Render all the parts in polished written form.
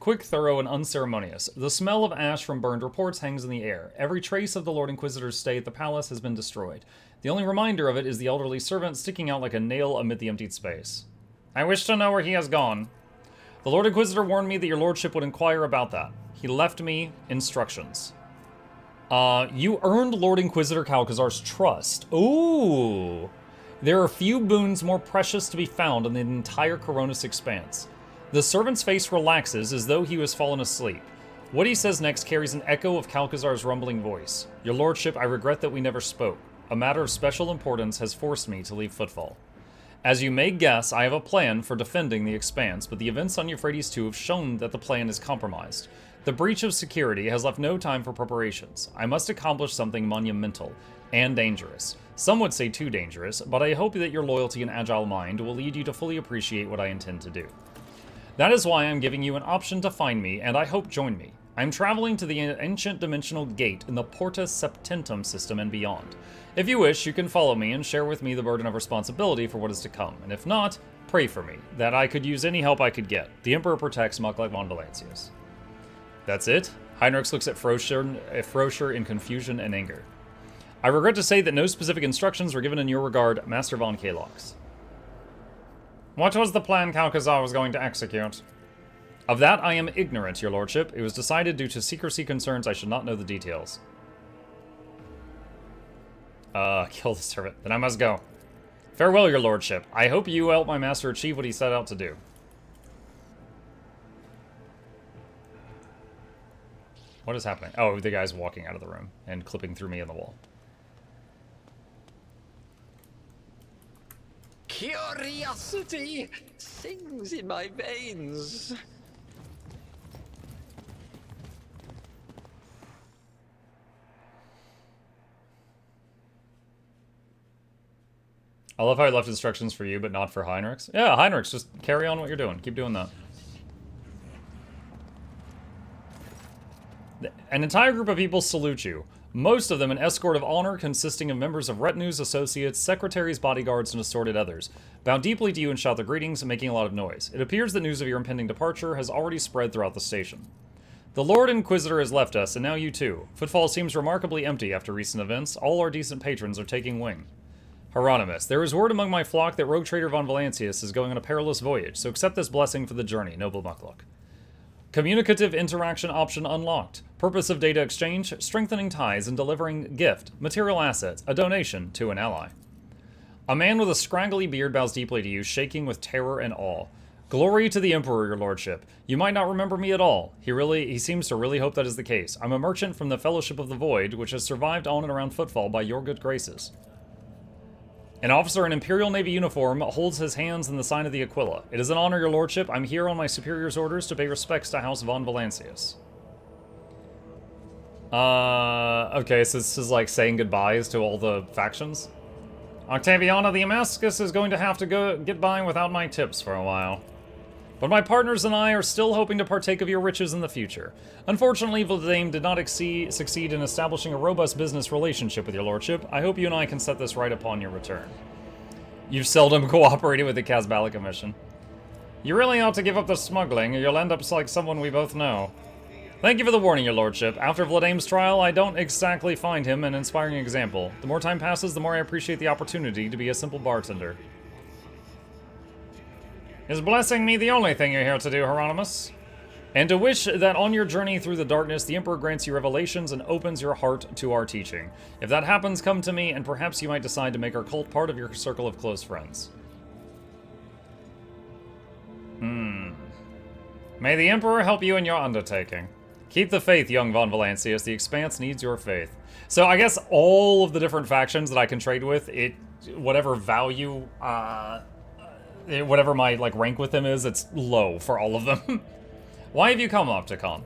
Quick, thorough, and unceremonious. The smell of ash from burned reports hangs in the air. Every trace of the Lord Inquisitor's stay at the palace has been destroyed. The only reminder of it is the elderly servant sticking out like a nail amid the emptied space. I wish to know where he has gone. The Lord Inquisitor warned me that your lordship would inquire about that. He left me instructions. You earned Lord Inquisitor Calcazar's trust. Ooh. There are few boons more precious to be found in the entire Coronis expanse. The servant's face relaxes as though he was fallen asleep. What he says next carries an echo of Calcazar's rumbling voice. Your lordship, I regret that we never spoke. A matter of special importance has forced me to leave Footfall. As you may guess, I have a plan for defending the expanse, but the events on Euphrates II have shown that the plan is compromised. The breach of security has left no time for preparations. I must accomplish something monumental and dangerous. Some would say too dangerous, but I hope that your loyalty and agile mind will lead you to fully appreciate what I intend to do. That is why I'm giving you an option to find me, and I hope join me. I'm traveling to the ancient dimensional gate in the Porta Septentum system and beyond. If you wish, you can follow me and share with me the burden of responsibility for what is to come, and if not, pray for me, that I could use any help I could get. The Emperor protects Mukluk von Valancius. That's it? Heinrichs looks at Froscher in confusion and anger. I regret to say that no specific instructions were given in your regard, Master von Kalox. What was the plan Calcazar was going to execute? Of that I am ignorant, your lordship. It was decided due to secrecy concerns I should not know the details. Kill the servant. Then I must go. Farewell, your lordship. I hope you help my master achieve what he set out to do. What is happening? Oh, the guy's walking out of the room and clipping through me in the wall. Curiosity sings in my veins. I love how I left instructions for you, but not for Heinrichs. Yeah, Heinrichs, just carry on what you're doing. Keep doing that. An entire group of people salute you. Most of them an escort of honor consisting of members of retinues, associates, secretaries, bodyguards, and assorted others. Bow deeply to you and shout their greetings, making a lot of noise. It appears that news of your impending departure has already spread throughout the station. The Lord Inquisitor has left us, and now you too. Footfall seems remarkably empty after recent events. All our decent patrons are taking wing. Hieronymus, there is word among my flock that rogue trader von Valancius is going on a perilous voyage, so accept this blessing for the journey, noble Mukluk. Communicative interaction option unlocked. Purpose of data exchange, strengthening ties and delivering gift, material assets, a donation to an ally. A man with a scraggly beard bows deeply to you, shaking with terror and awe. Glory to the Emperor, your lordship. You might not remember me at all. He seems to really hope that is the case. I'm a merchant from the Fellowship of the Void, which has survived on and around Footfall by your good graces. An officer in Imperial Navy uniform holds his hands in the sign of the Aquila. It is an honor, your lordship. I'm here on my superior's orders to pay respects to House von Valancius. Okay, so this is like saying goodbyes to all the factions. Octaviana the Damascus is going to have to get by without my tips for a while. But my partners and I are still hoping to partake of your riches in the future. Unfortunately, Vladame did not succeed in establishing a robust business relationship with your lordship. I hope you and I can set this right upon your return. You've seldom cooperated with the Kazbalika mission. You really ought to give up the smuggling, or you'll end up like someone we both know. Thank you for the warning, your lordship. After Vladame's trial, I don't exactly find him an inspiring example. The more time passes, the more I appreciate the opportunity to be a simple bartender. Is blessing me the only thing you're here to do, Hieronymus? And to wish that on your journey through the darkness, the Emperor grants you revelations and opens your heart to our teaching. If that happens, come to me, and perhaps you might decide to make our cult part of your circle of close friends. May the Emperor help you in your undertaking. Keep the faith, young von Valancius. The Expanse needs your faith. So I guess all of the different factions that I can trade with, whatever value, whatever my rank with them is, it's low for all of them. Why have you come, Opticon?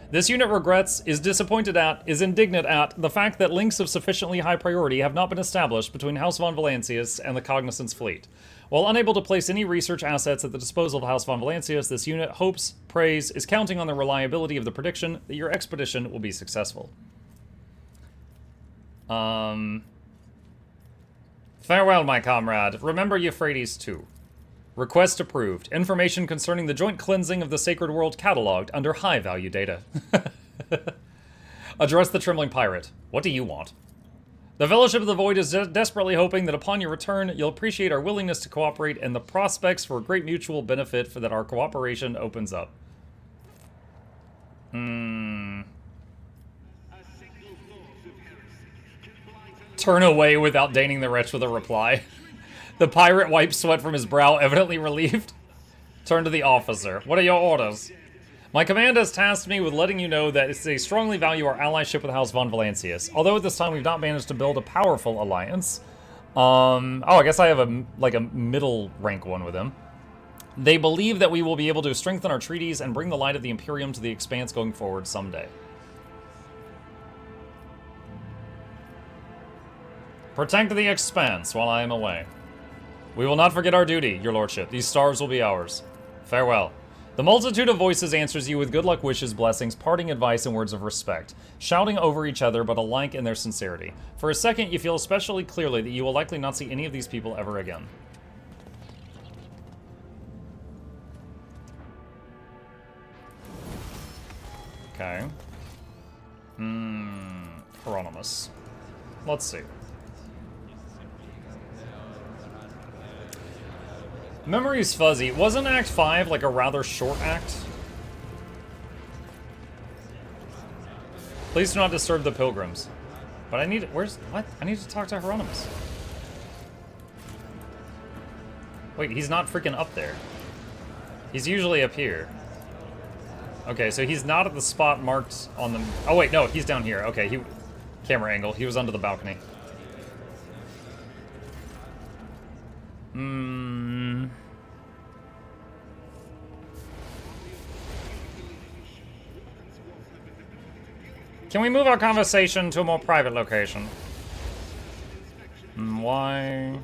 This unit regrets, is disappointed at, is indignant at the fact that links of sufficiently high priority have not been established between House von Valancius and the Cognizance fleet. While unable to place any research assets at the disposal of House von Valancius, this unit hopes, prays, is counting on the reliability of the prediction that your expedition will be successful. Farewell, my comrade. Remember Euphrates II. Request approved. Information concerning the joint cleansing of the Sacred World cataloged under high-value data. Address the trembling pirate. What do you want? The Fellowship of the Void is desperately hoping that upon your return, you'll appreciate our willingness to cooperate and the prospects for great mutual benefit for that our cooperation opens up. Turn away without deigning the wretch with a reply. The pirate wipes sweat from his brow, evidently relieved. Turn to the officer. What are your orders? My command has tasked me with letting you know that they strongly value our allyship with House von Valancius. Although at this time we've not managed to build a powerful alliance. Oh, I guess I have a middle rank one with him. They believe that we will be able to strengthen our treaties and bring the light of the Imperium to the Expanse going forward someday. Protect the Expanse while I am away. We will not forget our duty, your lordship. These stars will be ours. Farewell. The multitude of voices answers you with good luck wishes, blessings, parting advice, and words of respect, shouting over each other but alike in their sincerity. For a second, you feel especially clearly that you will likely not see any of these people ever again. Okay. Hieronymus. Let's see. Memory's fuzzy. Wasn't Act 5 like a rather short act? Please do not disturb the pilgrims. But I need... Where's... What? I need to talk to Hieronymus. Wait, he's not freaking up there. He's usually up here. Okay, so he's not at the spot marked on the... Oh, wait, no, he's down here. Okay, he... Camera angle. He was under the balcony. Can we move our conversation to a more private location? Why?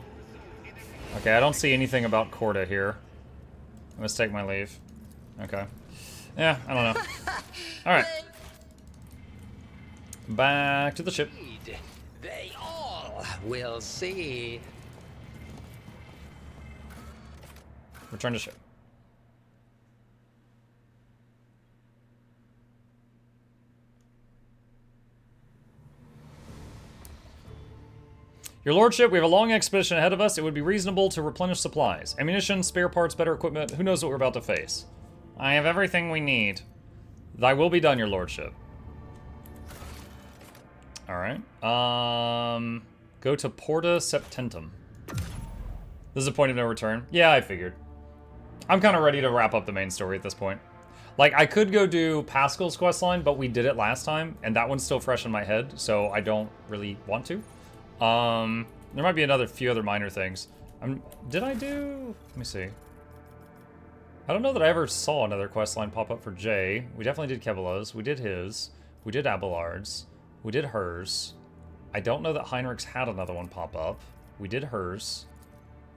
Okay, I don't see anything about Corda here. I must take my leave. Okay. Yeah, I don't know. Alright. Back to the ship. They all will see. Return to ship. Your lordship, we have a long expedition ahead of us. It would be reasonable to replenish supplies. Ammunition, spare parts, better equipment. Who knows what we're about to face? I have everything we need. Thy will be done, your lordship. Alright. Go to Porta Septentum. This is a point of no return. Yeah, I figured. I'm kind of ready to wrap up the main story at this point. Like, I could go do Pascal's questline, but we did it last time, and that one's still fresh in my head, so I don't really want to. There might be few other minor things. Did I do... Let me see. I don't know that I ever saw another questline pop up for Jay. We definitely did Kebelo's. We did his. We did Abelard's. We did hers. I don't know that Heinrich's had another one pop up. We did hers.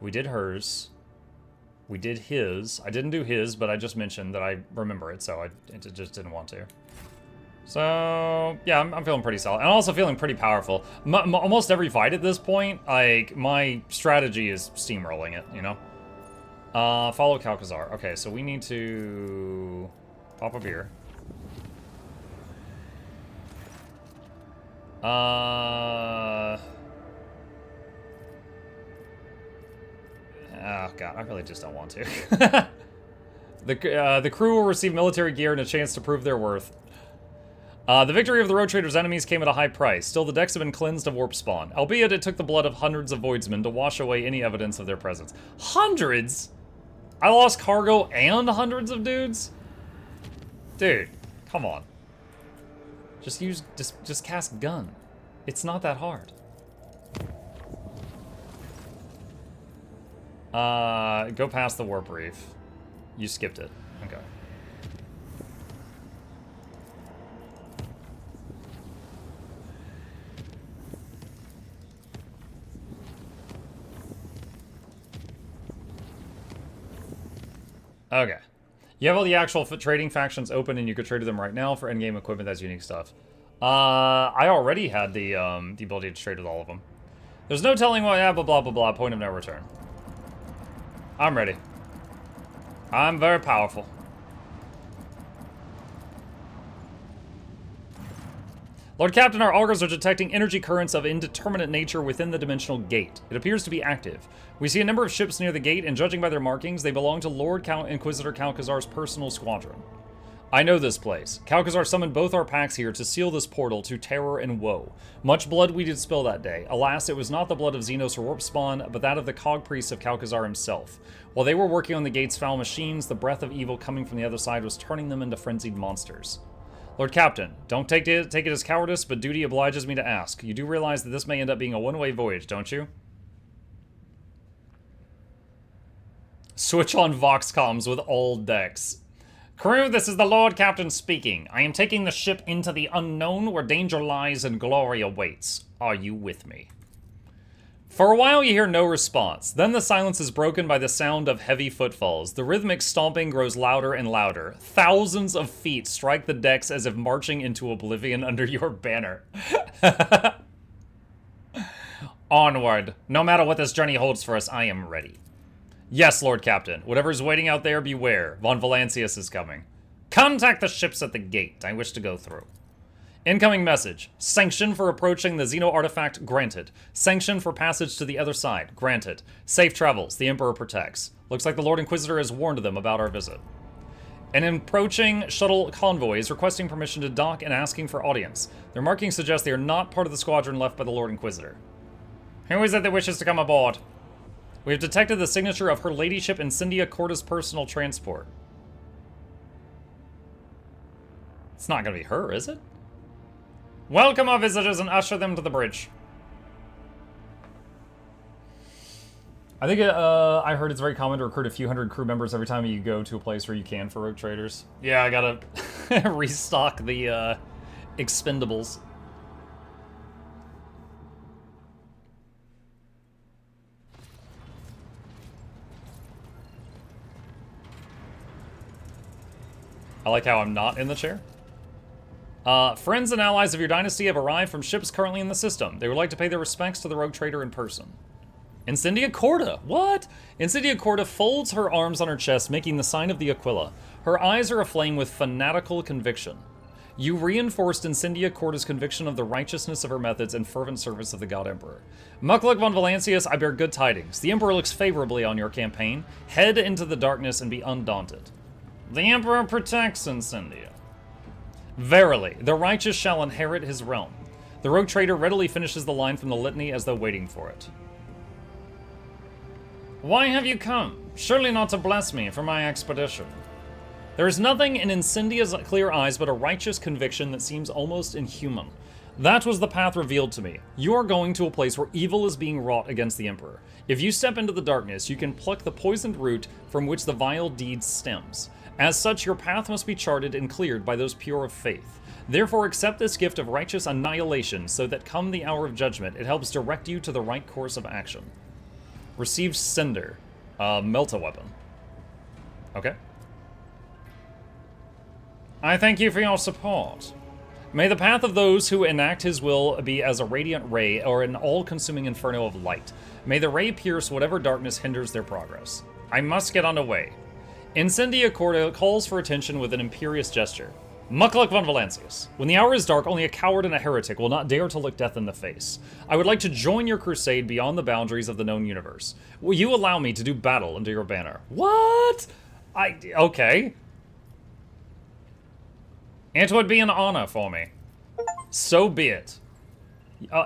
We did hers. We did his. I didn't do his, but I just mentioned that I remember it, so I just didn't want to. So, yeah, I'm feeling pretty solid. And I'm also feeling pretty powerful. Almost every fight at this point, like, my strategy is steamrolling it, you know? Follow Calcazar. Okay, so we need to pop a beer. Oh, God, I really just don't want to. The crew will receive military gear and a chance to prove their worth. The victory of the Road Trader's enemies came at a high price. Still, the decks have been cleansed of warp spawn. Albeit it took the blood of hundreds of voidsmen to wash away any evidence of their presence. Hundreds? I lost cargo and hundreds of dudes? Dude, come on. Just cast gun. It's not that hard. Go past the warp reef. You skipped it. Okay. Okay. You have all the actual trading factions open, and you could trade them right now for endgame equipment. That's unique stuff. I already had the ability to trade with all of them. There's no telling why, blah, blah, blah, blah, point of no return. I'm ready. I'm very powerful. Lord Captain, our augurs are detecting energy currents of indeterminate nature within the dimensional gate. It appears to be active. We see a number of ships near the gate, and judging by their markings, they belong to Lord Inquisitor Calcazar's personal squadron. I know this place. Calcazar summoned both our packs here to seal this portal to terror and woe. Much blood we did spill that day. Alas, it was not the blood of Xenos or Warp Spawn, but that of the cog priest of Calcazar himself. While they were working on the gate's foul machines, the breath of evil coming from the other side was turning them into frenzied monsters. Lord Captain, don't take it as cowardice, but duty obliges me to ask. You do realize that this may end up being a one-way voyage, don't you? Switch on Vox comms with all decks. Crew, this is the Lord Captain speaking. I am taking the ship into the unknown where danger lies and glory awaits. Are you with me? For a while you hear no response. Then the silence is broken by the sound of heavy footfalls. The rhythmic stomping grows louder and louder. Thousands of feet strike the decks as if marching into oblivion under your banner. Onward. No matter what this journey holds for us, I am ready. Yes, Lord Captain. Whatever is waiting out there, beware. Von Valancius is coming. Contact the ships at the gate. I wish to go through. Incoming message. Sanction for approaching the Xeno artifact, granted. Sanction for passage to the other side, granted. Safe travels, the Emperor protects. Looks like the Lord Inquisitor has warned them about our visit. An approaching shuttle convoy is requesting permission to dock and asking for audience. Their markings suggest they are not part of the squadron left by the Lord Inquisitor. Who is it that wishes to come aboard? We have detected the signature of Her Ladyship Incendia Corda's personal transport. It's not going to be her, is it? Welcome our visitors and usher them to the bridge. I think I heard it's very common to recruit a few hundred crew members every time you go to a place where you can for rogue traders. Yeah, I gotta restock the expendables. I like how I'm not in the chair. Friends and allies of your dynasty have arrived from ships currently in the system. They would like to pay their respects to the rogue trader in person. Incendia Corda. What? Incendia Corda folds her arms on her chest, making the sign of the Aquila. Her eyes are aflame with fanatical conviction. You reinforced Incendia Corda's conviction of the righteousness of her methods and fervent service of the God Emperor. Mukluk von Valancius, I bear good tidings. The Emperor looks favorably on your campaign. Head into the darkness and be undaunted. The Emperor protects Incendia. Verily, the righteous shall inherit his realm. The rogue trader readily finishes the line from the litany as though waiting for it. Why have you come? Surely not to bless me for my expedition. There is nothing in Incendia's clear eyes but a righteous conviction that seems almost inhuman. That was the path revealed to me. You are going to a place where evil is being wrought against the Emperor. If you step into the darkness, you can pluck the poisoned root from which the vile deed stems. As such, your path must be charted and cleared by those pure of faith. Therefore, accept this gift of righteous annihilation so that come the hour of judgment, it helps direct you to the right course of action. Received Cinder. Melt-a-weapon. Okay. I thank you for your support. May the path of those who enact his will be as a radiant ray or an all-consuming inferno of light. May the ray pierce whatever darkness hinders their progress. I must get underway. Incendia Corda calls for attention with an imperious gesture. Mukluk von Valancius. When the hour is dark, only a coward and a heretic will not dare to look death in the face. I would like to join your crusade beyond the boundaries of the known universe. Will you allow me to do battle under your banner? What? Okay. It would be an honor for me. So be it.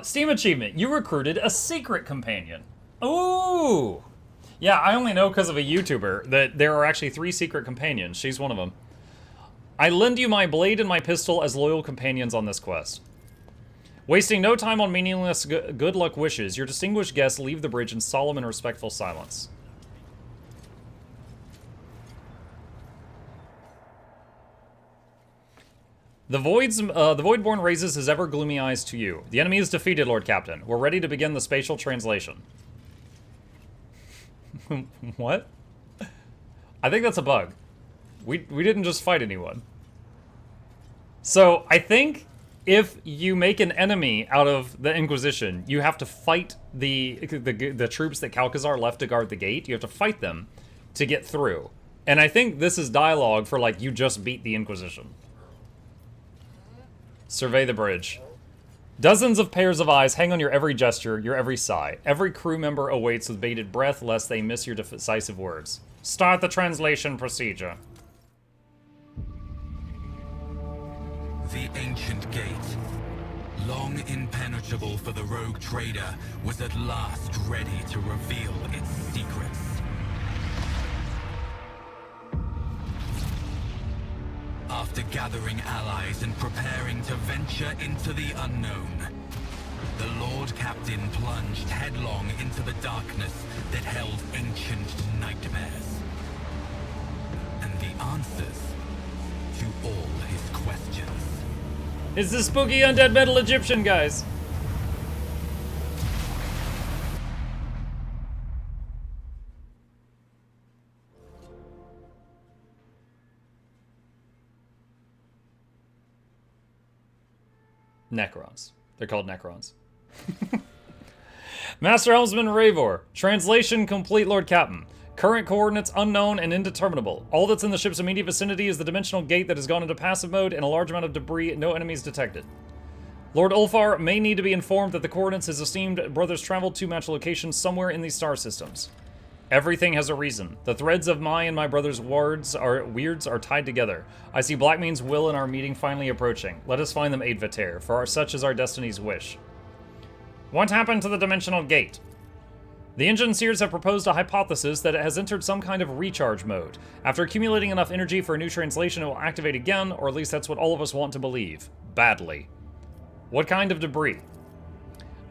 Steam achievement. You recruited a secret companion. Ooh. Yeah, I only know because of a YouTuber that there are actually 3 secret companions. She's one of them. I lend you my blade and my pistol as loyal companions on this quest. Wasting no time on meaningless good luck wishes, your distinguished guests leave the bridge in solemn and respectful silence. The Voidborn raises his ever gloomy eyes to you. The enemy is defeated, Lord Captain. We're ready to begin the spatial translation. What? I think that's a bug. We didn't just fight anyone. So, I think if you make an enemy out of the Inquisition, you have to fight the troops that Calcazar left to guard the gate. You have to fight them to get through. And I think this is dialogue for, like, you just beat the Inquisition. Survey the bridge. Dozens of pairs of eyes hang on your every gesture, your every sigh. Every crew member awaits with bated breath lest they miss your decisive words. Start the translation procedure. The ancient gate, long impenetrable for the rogue trader, was at last ready to reveal its secrets. After gathering allies and preparing to venture into the unknown, the Lord Captain plunged headlong into the darkness that held ancient nightmares. And the answers to all his questions. It's the spooky undead metal Egyptian, guys. Necrons. They're called Necrons. Master Helmsman Ravor. Translation complete, Lord Captain. Current coordinates unknown and indeterminable. All that's in the ship's immediate vicinity is the dimensional gate that has gone into passive mode and a large amount of debris, no enemies detected. Lord Ulfar may need to be informed that the coordinates his esteemed brothers traveled to match locations somewhere in these star systems. Everything has a reason. The threads of my and my brother's weirds are tied together. I see Blackmane's will in our meeting finally approaching. Let us find them, Aidvater, for such is our destiny's wish. What happened to the dimensional gate? The Engineers have proposed a hypothesis that it has entered some kind of recharge mode. After accumulating enough energy for a new translation, it will activate again, or at least that's what all of us want to believe. Badly. What kind of debris?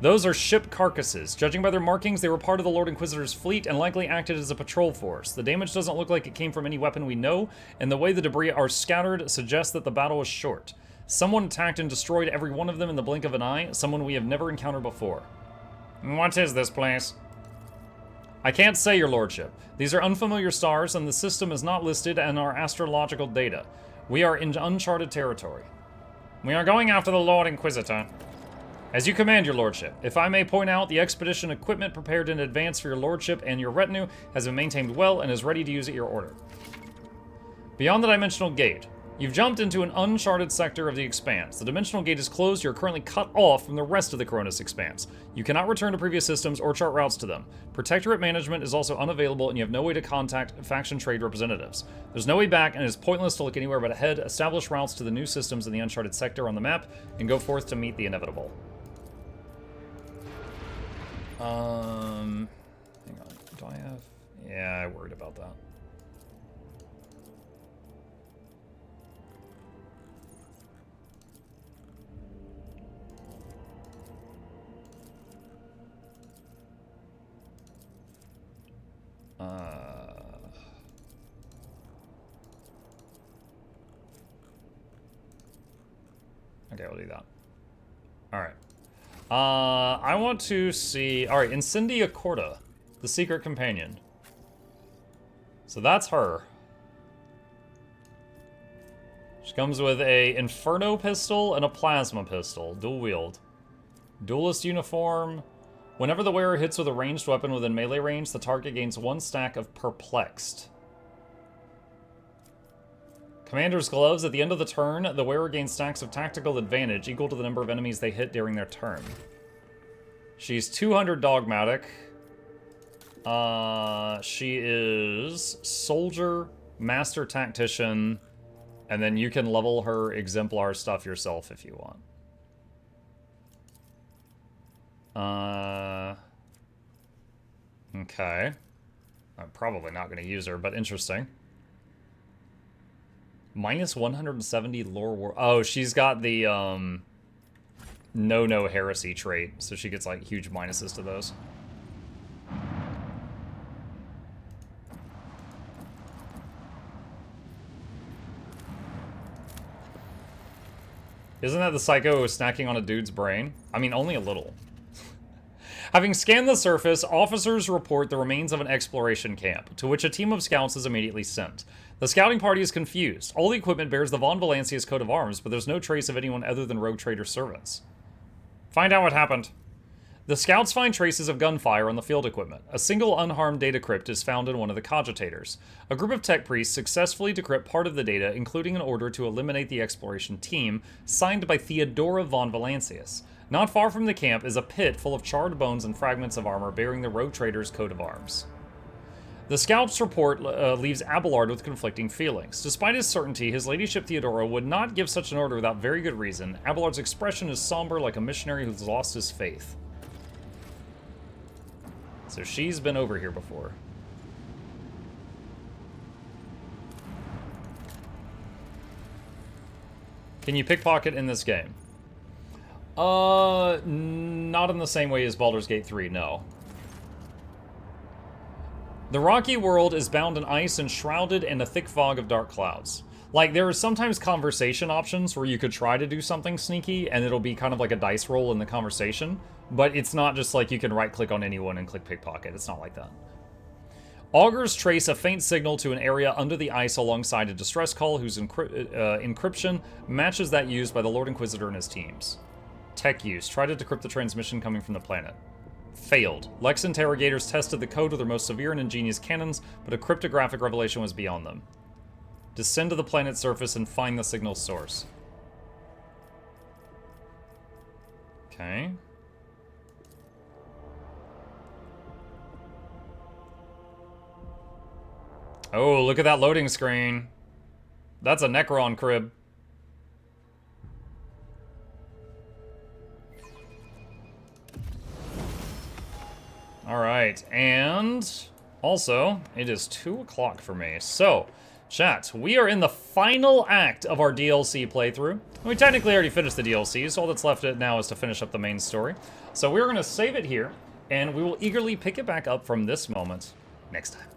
Those are ship carcasses. Judging by their markings, they were part of the Lord Inquisitor's fleet and likely acted as a patrol force. The damage doesn't look like it came from any weapon we know, and the way the debris are scattered suggests that the battle was short. Someone attacked and destroyed every one of them in the blink of an eye, someone we have never encountered before. What is this place? I can't say, your lordship. These are unfamiliar stars, and the system is not listed in our astrological data. We are in uncharted territory. We are going after the Lord Inquisitor. As you command, your lordship. If I may point out, the expedition equipment prepared in advance for your lordship and your retinue has been maintained well and is ready to use at your order. Beyond the dimensional gate, you've jumped into an uncharted sector of the expanse. The dimensional gate is closed. You're currently cut off from the rest of the Cronus expanse. You cannot return to previous systems or chart routes to them. Protectorate management is also unavailable, and you have no way to contact faction trade representatives. There's no way back, and it is pointless to look anywhere but ahead. Establish routes to the new systems in the uncharted sector on the map, and go forth to meet the inevitable. Hang on. Do I have... Yeah, I worried about that. Okay, we'll do that. Alright. I want to see... Alright, Incendia Corda, the secret companion. So that's her. She comes with a Inferno pistol and a Plasma pistol, dual wield. Duelist uniform. Whenever the wearer hits with a ranged weapon within melee range, the target gains 1 stack of Perplexed. Commander's gloves. At the end of the turn, the wearer gains stacks of tactical advantage equal to the number of enemies they hit during their turn. She's 200 dogmatic. She is soldier, master tactician, and then you can level her exemplar stuff yourself if you want. Okay. I'm probably not going to use her, but interesting. Minus 170 lore war. Oh, she's got the, no heresy trait, so she gets, like, huge minuses to those. Isn't that the psycho snacking on a dude's brain? I mean, only a little. Having scanned the surface, officers report the remains of an exploration camp, to which a team of scouts is immediately sent. The scouting party is confused. All the equipment bears the Von Valancius coat of arms, but there's no trace of anyone other than rogue trader servants. Find out what happened. The scouts find traces of gunfire on the field equipment. A single unharmed data crypt is found in one of the cogitators. A group of tech priests successfully decrypt part of the data, including an order to eliminate the exploration team, signed by Theodora von Valancius. Not far from the camp is a pit full of charred bones and fragments of armor bearing the rogue trader's coat of arms. The scout's report leaves Abelard with conflicting feelings. Despite his certainty, his ladyship Theodora would not give such an order without very good reason. Abelard's expression is somber like a missionary who's lost his faith. So she's been over here before. Can you pickpocket in this game? Not in the same way as Baldur's Gate 3, no. The rocky world is bound in ice and shrouded in a thick fog of dark clouds. Like, there are sometimes conversation options where you could try to do something sneaky, and it'll be kind of like a dice roll in the conversation, but it's not just like you can right-click on anyone and click pickpocket. It's not like that. Augurs trace a faint signal to an area under the ice alongside a distress call whose encryption matches that used by the Lord Inquisitor and his teams. Tech use. Try to decrypt the transmission coming from the planet. Failed. Lex interrogators tested the code with their most severe and ingenious cannons, but a cryptographic revelation was beyond them. Descend to the planet's surface and find the signal's source. Okay. Oh, look at that loading screen. That's a Necron crib. Alright, and also, it is 2 o'clock for me. So, chat, we are in the final act of our DLC playthrough. We technically already finished the DLC, so all that's left now is to finish up the main story. So we're going to save it here, and we will eagerly pick it back up from this moment next time.